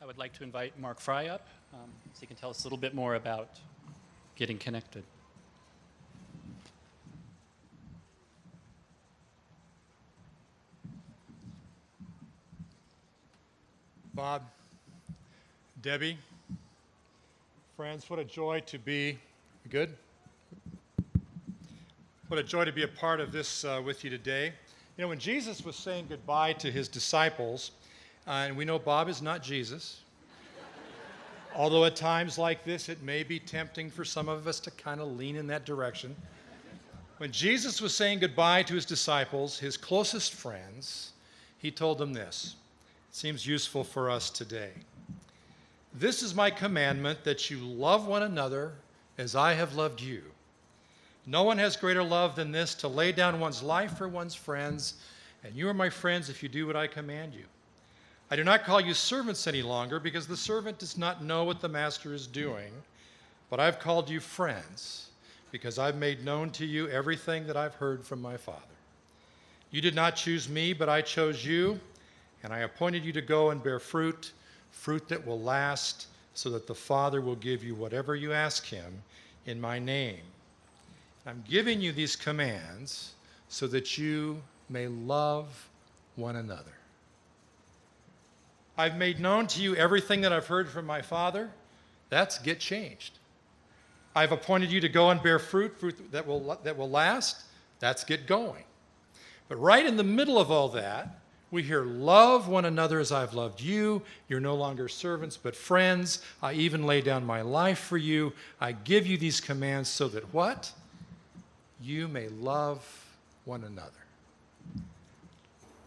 I would like to invite Mark Fry up so he can tell us a little bit more about getting connected. Bob, Debbie, friends, what a joy to be, good? What a joy to be a part of this with you today. You know, when Jesus was saying goodbye to his disciples, and we know Bob is not Jesus, although at times like this it may be tempting for some of us to kind of lean in that direction. When Jesus was saying goodbye to his disciples, his closest friends, he told them this. It seems useful for us today. This is my commandment, that you love one another as I have loved you. No one has greater love than this, to lay down one's life for one's friends, and you are my friends if you do what I command you. I do not call you servants any longer, because the servant does not know what the master is doing, but I've called you friends, because I've made known to you everything that I've heard from my Father. You did not choose me, but I chose you, and I appointed you to go and bear fruit, fruit that will last, so that the Father will give you whatever you ask him in my name. I'm giving you these commands so that you may love one another. I've made known to you everything that I've heard from my Father. That's get changed. I've appointed you to go and bear fruit, fruit that will last. That's get going. But right in the middle of all that, we hear, love one another as I've loved you. You're no longer servants, but friends. I even lay down my life for you. I give you these commands so that what? You may love one another.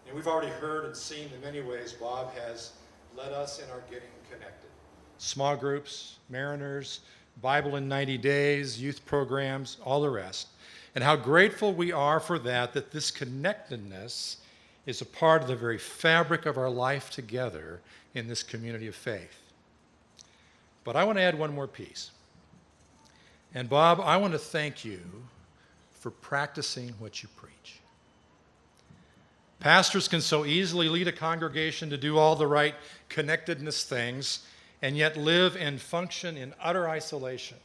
And we've already heard and seen the many ways Bob has led us in our getting connected. Small groups, Mariners, Bible in 90 days, youth programs, all the rest. And how grateful we are for that this connectedness is a part of the very fabric of our life together in this community of faith. But I want to add one more piece. And Bob, I want to thank you for practicing what you preach. Pastors can so easily lead a congregation to do all the right connectedness things and yet live and function in utter isolation.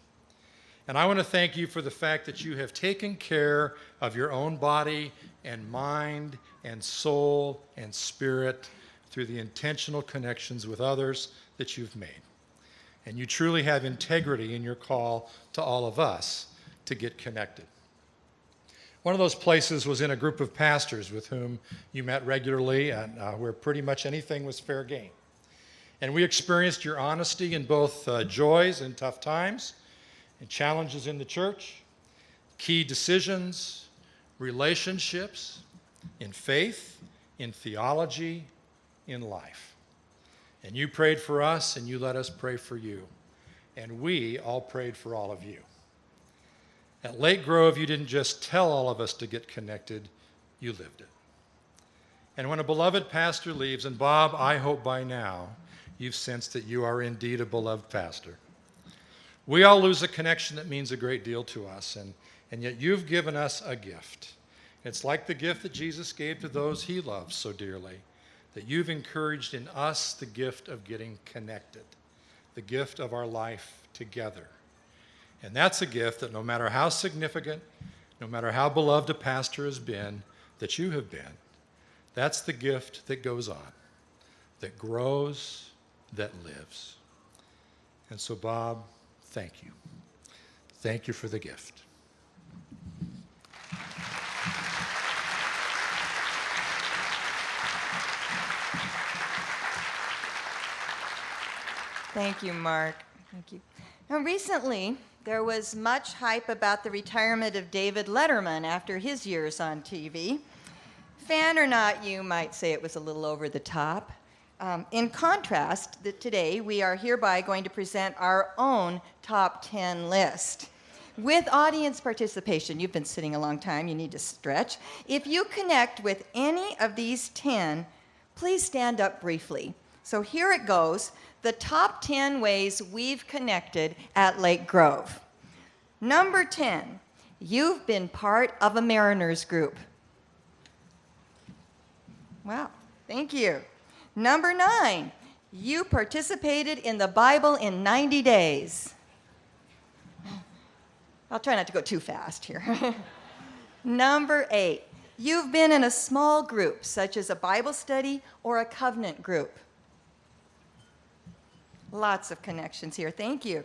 And I want to thank you for the fact that you have taken care of your own body and mind and soul and spirit through the intentional connections with others that you've made. And you truly have integrity in your call to all of us to get connected. One of those places was in a group of pastors with whom you met regularly and where pretty much anything was fair game. And we experienced your honesty in both joys and tough times, and challenges in the church, key decisions, relationships, in faith, in theology, in life. And you prayed for us, and you let us pray for you. And we all prayed for all of you. At Lake Grove, you didn't just tell all of us to get connected, you lived it. And when a beloved pastor leaves, and Bob, I hope by now, you've sensed that you are indeed a beloved pastor. We all lose a connection that means a great deal to us, and yet you've given us a gift. It's like the gift that Jesus gave to those he loves so dearly, that you've encouraged in us the gift of getting connected, the gift of our life together. And that's a gift that no matter how significant, no matter how beloved a pastor has been, that you have been, that's the gift that goes on, that grows, that lives. And so, Bob, thank you. Thank you for the gift. Thank you, Mark. Thank you. Now, recently, there was much hype about the retirement of David Letterman after his years on TV. Fan or not, you might say it was a little over the top. In contrast, today we are hereby going to present our own top 10 list. With audience participation, you've been sitting a long time, you need to stretch. If you connect with any of these 10, please stand up briefly. So here it goes, the top 10 ways we've connected at Lake Grove. Number 10, you've been part of a Mariners group. Wow, thank you. Number 9, You participated in the Bible in 90 days. I'll try not to go too fast here. Number 8, you've been in a small group, such as a Bible study or a covenant group. Lots of connections here. Thank you.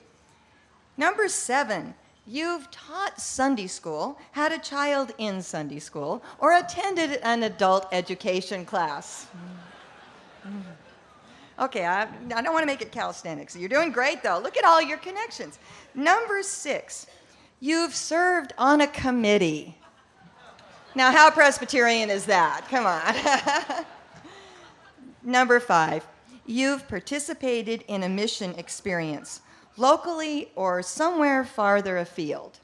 Number 7, you've taught Sunday school, had a child in Sunday school, or attended an adult education class. Okay, I don't want to make it calisthenics. You're doing great, though. Look at all your connections. Number 6, you've served on a committee. Now, how Presbyterian is that? Come on. Number 5, you've participated in a mission experience, locally or somewhere farther afield.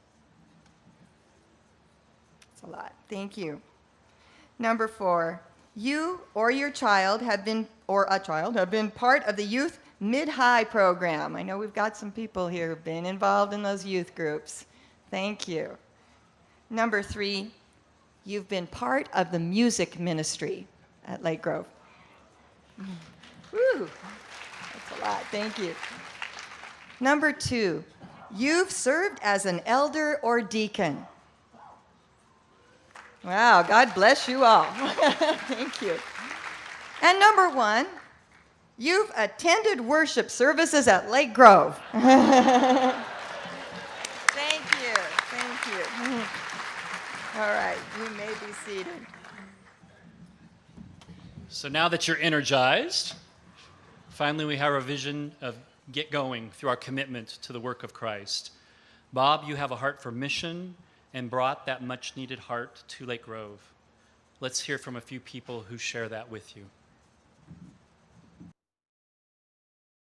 That's a lot. Thank you. Number 4, you or your child have been, or a child, have been part of the Youth Mid-High program. I know we've got some people here who've been involved in those youth groups. Thank you. Number 3, you've been part of the music ministry at Lake Grove. Woo, that's a lot. Thank you. Number 2, you've served as an elder or deacon. Wow, God bless you all. Thank you. And number 1, you've attended worship services at Lake Grove. Thank you. Thank you. All right, you may be seated. So now that you're energized, finally we have a vision of get going through our commitment to the work of Christ. Bob, you have a heart for mission and brought that much needed heart to Lake Grove. Let's hear from a few people who share that with you.